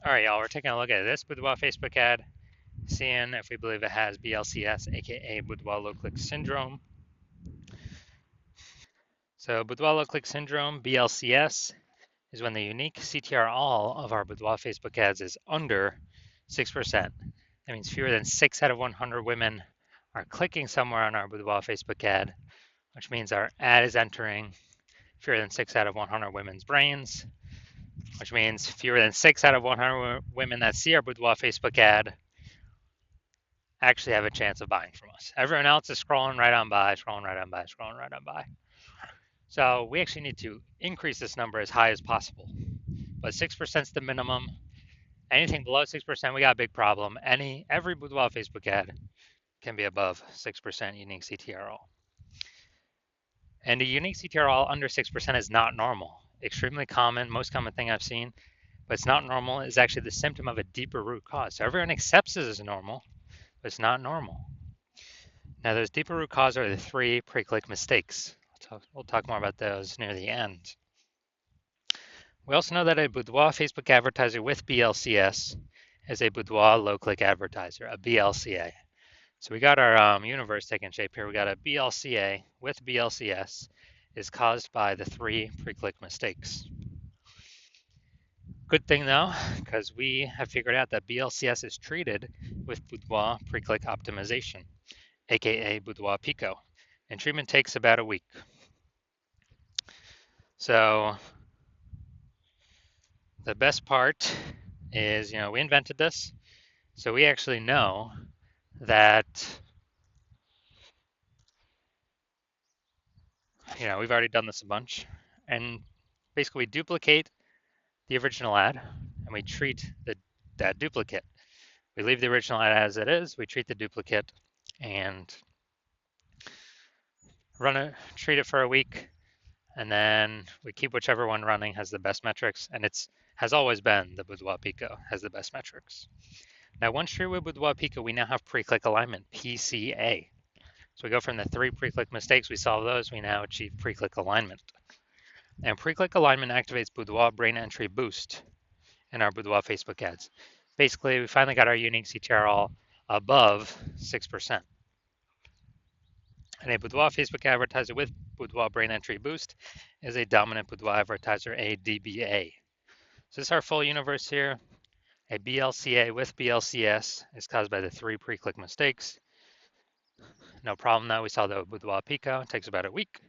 All right, y'all, we're taking a look at this Boudoir Facebook ad, seeing if we believe it has BLCS, aka Boudoir low click syndrome. So, Boudoir low click syndrome, BLCS, is when the unique CTR all of our Boudoir Facebook ads is under 6%. That means fewer than 6 out of 100 women are clicking somewhere on our Boudoir Facebook ad, which means our ad is entering fewer than 6 out of 100 women's brains, which means fewer than 6 out of 100 women that see our Boudoir Facebook ad actually have a chance of buying from us. Everyone else is scrolling right on by, scrolling right on by, scrolling right on by. So we actually need to increase this number as high as possible. But 6% is the minimum. Anything below 6%, we got a big problem. Every Boudoir Facebook ad can be above 6% unique CTRL. And a unique CTRL under 6% is not normal. Extremely common, most common thing I've seen, but it's not normal. It's actually the symptom of a deeper root cause. So everyone accepts this as normal, but it's not normal. Now, those deeper root cause are the 3 pre-click mistakes. We'll talk more about those near the end. We also know that a Boudoir Facebook advertiser with BLCS is a Boudoir low-click advertiser, a BLCA. So we got our universe taking shape here. We got a BLCA with BLCS is caused by the 3 pre-click mistakes. Good thing though, because we have figured out that BLCS is treated with Boudoir pre-click optimization, aka Boudoir Pico, and treatment takes about a week. So the best part is, we invented this, so we actually know that, we've already done this a bunch, and basically we duplicate the original ad and we treat that duplicate. We leave the original ad as it is, we treat the duplicate and treat it for a week, and then we keep whichever one running has the best metrics, and has always been the Boudoir Pico has the best metrics. Now, once treated with Boudoir Pico, we now have pre-click alignment, PCA. So we go from the 3 pre-click mistakes, we solve those, we now achieve pre-click alignment. And pre-click alignment activates Boudoir brain entry boost in our Boudoir Facebook ads. Basically, we finally got our unique CTRL above 6%. And a Boudoir Facebook advertiser with Boudoir brain entry boost is a dominant Boudoir advertiser, a DBA. So this is our full universe here. A BLCA with BLCS is caused by the 3 pre-click mistakes. No problem though, we saw the Boudoir Pico, it takes about a week.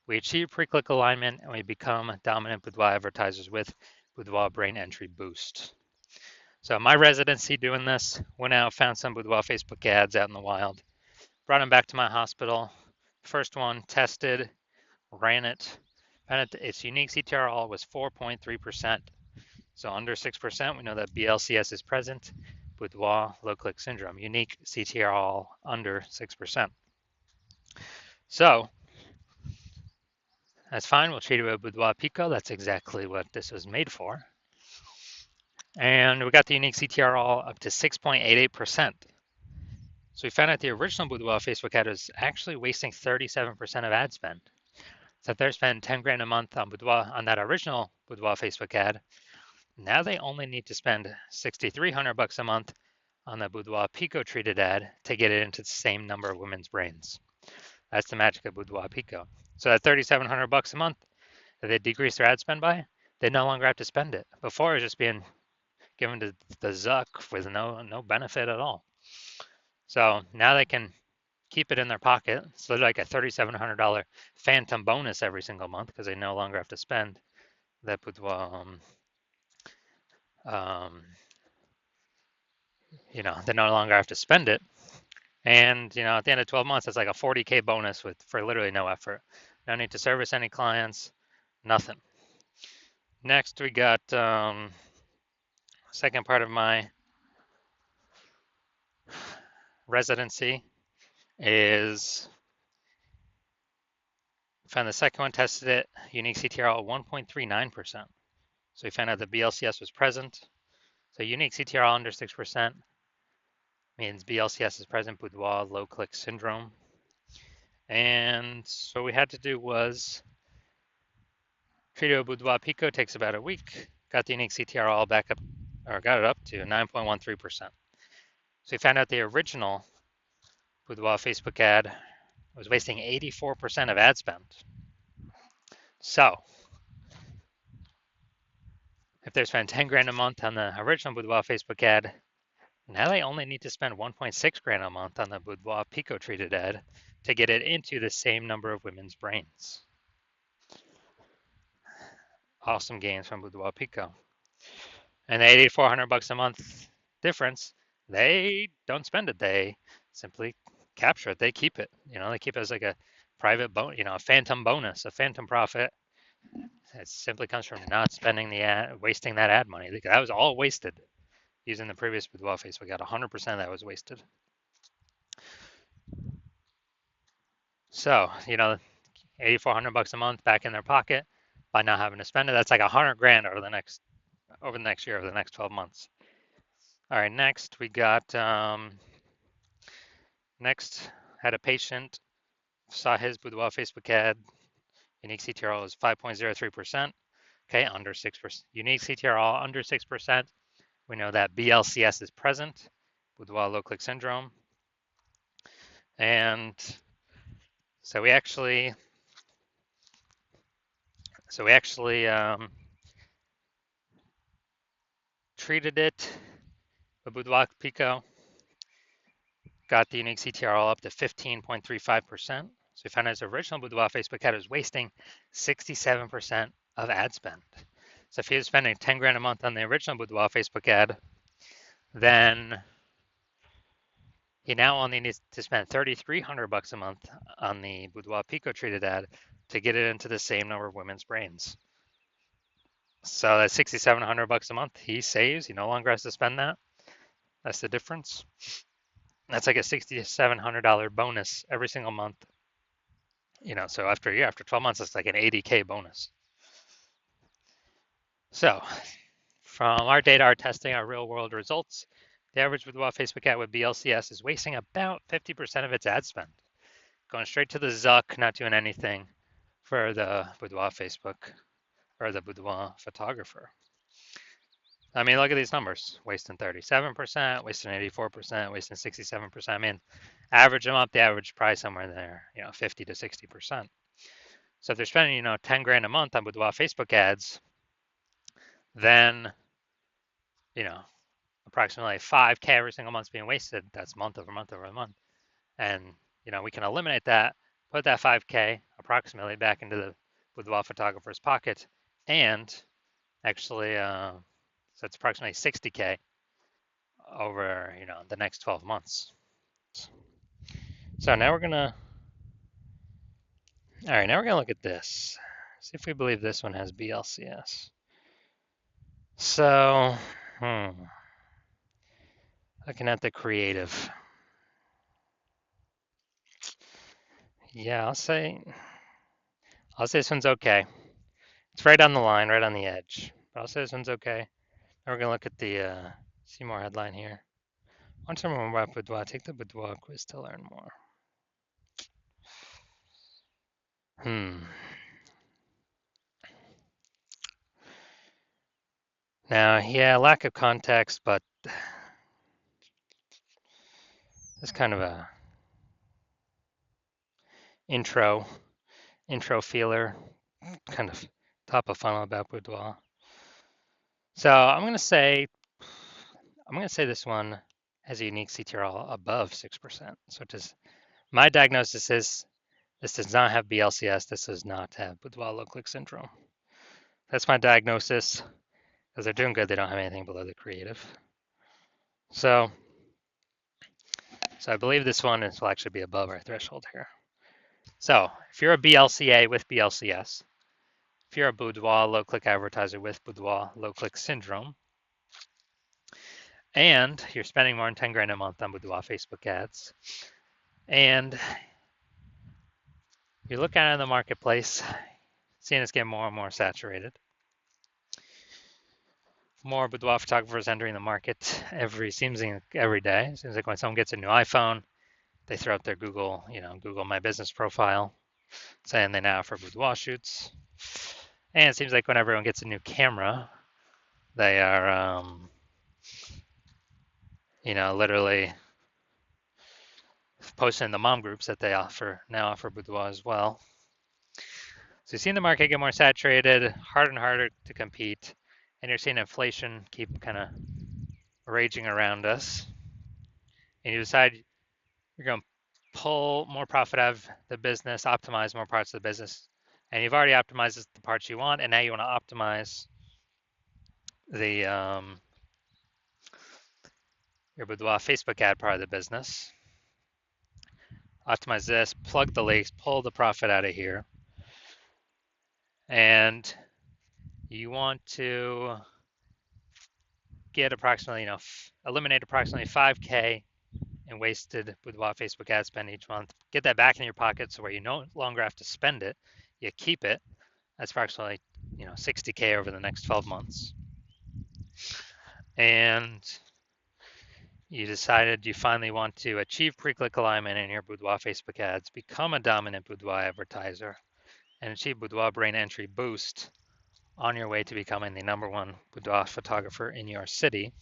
We achieve pre-click alignment and we become dominant Boudoir advertisers with Boudoir brain entry boost. So my residency doing this, went out, found some Boudoir Facebook ads out in the wild, brought them back to my hospital. First one, tested, ran it, found its unique CTRL was 4.3%. So under 6%, we know that BLCS is present. Boudoir low click syndrome, unique CTRL under 6%. So that's fine. We'll treat it with Boudoir Pico. That's exactly what this was made for. And we got the unique CTRL up to 6.88%. So we found out the original Boudoir Facebook ad was actually wasting 37% of ad spend. So if they're spending 10 grand a month on Boudoir, on that original Boudoir Facebook ad, now they only need to spend $6,300 a month on the Boudoir Pico treated ad to get it into the same number of women's brains. That's the magic of Boudoir Pico. So at $3,700 a month that they decrease their ad spend by, they no longer have to spend it. Before it was just being given to the Zuck with no benefit at all. So now they can keep it in their pocket. So they're like a $3,700 phantom bonus every single month because they no longer have to spend that Boudoir. They no longer have to spend it. And, at the end of 12 months, it's like a 40K bonus for literally no effort. No need to service any clients, nothing. Next, we got second part of my residency is found the second one, tested it, unique CTRL 1.39%. So we found out the BLCS was present. So unique CTRL under 6% means BLCS is present, Boudoir low click syndrome. And so what we had to do was treat it with Boudoir Pico, takes about a week, got the unique CTRL back up or got it up to 9.13%. So we found out the original Boudoir Facebook ad was wasting 84% of ad spend. So if they're spending 10 grand a month on the original Boudoir Facebook ad, now they only need to spend 1.6 grand a month on the Boudoir Pico treated ad to get it into the same number of women's brains. Awesome gains from Boudoir Pico. And the 8,400 bucks a month difference, they don't spend it. They simply capture it. They keep it. They keep it as like a private a phantom bonus, a phantom profit. It simply comes from not spending the ad, wasting that ad money. That was all wasted using the previous Boudoir face. We got 100% of that was wasted. So, 8,400 bucks a month back in their pocket by not having to spend it. That's like 100 grand over the next year, over the next 12 months. All right, next we got next had a patient saw his Boudoir Facebook ad. Unique CTRL is 5.03%. Okay, under 6%. Unique CTRL under 6%. We know that BLCS is present, Boudoir low click syndrome. And so we actually treated it with Boudoir Pico, got the unique CTRL up to 15.35%. So we found his original Boudoir Facebook ad was wasting 67% of ad spend. So if he was spending 10 grand a month on the original Boudoir Facebook ad, then he now only needs to spend 3,300 bucks a month on the Boudoir Pico treated ad to get it into the same number of women's brains. So that's 6,700 bucks a month he saves. He no longer has to spend that. That's the difference. That's like a $6,700 bonus every single month. So after a year, after 12 months, it's like an 80K bonus. So from our data, our testing, our real world results, the average Boudoir Facebook ad with BLCS is wasting about 50% of its ad spend, going straight to the Zuck, not doing anything for the Boudoir Facebook or the Boudoir photographer. I mean, look at these numbers: wasting 37%, wasting 84%, wasting 67%. I mean, average them up, the average price somewhere there, 50 to 60%. So if they're spending, 10 grand a month on Boudoir Facebook ads, then, approximately 5K every single month's being wasted. That's month over month over month. And, we can eliminate that, put that 5K approximately back into the Boudoir photographer's pocket, and actually, so it's approximately 60K over, the next 12 months. So now we're gonna look at this. See if we believe this one has BLCS. So, looking at the creative. Yeah, I'll say this one's okay. It's right on the line, right on the edge. But I'll say this one's okay. Now we're gonna look at the see more headline here. Want to learn more about Boudoir? Take the Boudoir quiz to learn more. Now, yeah, lack of context, but it's kind of a intro feeler, kind of top of funnel about Boudoir. So I'm gonna say this one has a unique CTRL above 6%. So my diagnosis is this does not have BLCS. This does not have Boudoir low click syndrome. That's my diagnosis. Because they're doing good, they don't have anything below the creative. So I believe this one will actually be above our threshold here. So if you're a BLCA with BLCS, if you're a Boudoir low click advertiser with Boudoir low click syndrome, and you're spending more than 10 grand a month on Boudoir Facebook ads, and you look out in the marketplace, seeing it's getting more and more saturated. More Boudoir photographers entering the market seems like every day. It seems like when someone gets a new iPhone, they throw up their Google My Business profile, saying they now offer Boudoir shoots. And it seems like when everyone gets a new camera, they are literally posting in the mom groups that they offer Boudoir as well. So you're seeing the market get more saturated, harder and harder to compete, and you're seeing inflation keep kind of raging around us. And you decide you're going to pull more profit out of the business, optimize more parts of the business, and you've already optimized the parts you want, and now you want to optimize the your Boudoir Facebook ad part of the business. Optimize this, plug the leaks, pull the profit out of here, and you want to get approximately, eliminate approximately 5K in wasted Boudoir Facebook ad spend each month. Get that back in your pocket so where you no longer have to spend it, you keep it. That's approximately, 60K over the next 12 months. And you decided you finally want to achieve pre-click alignment in your Boudoir Facebook ads, become a dominant Boudoir advertiser, and achieve Boudoir brain entry boost on your way to becoming the #1 boudoir photographer in your city.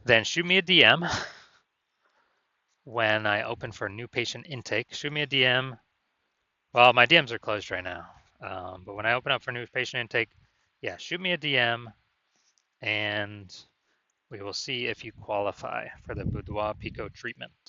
Then shoot me a DM when I open for new patient intake. Shoot me a DM. Well, my DMs are closed right now, but when I open up for new patient intake, yeah, shoot me a DM, and we will see if you qualify for the Boudoir Pico treatment.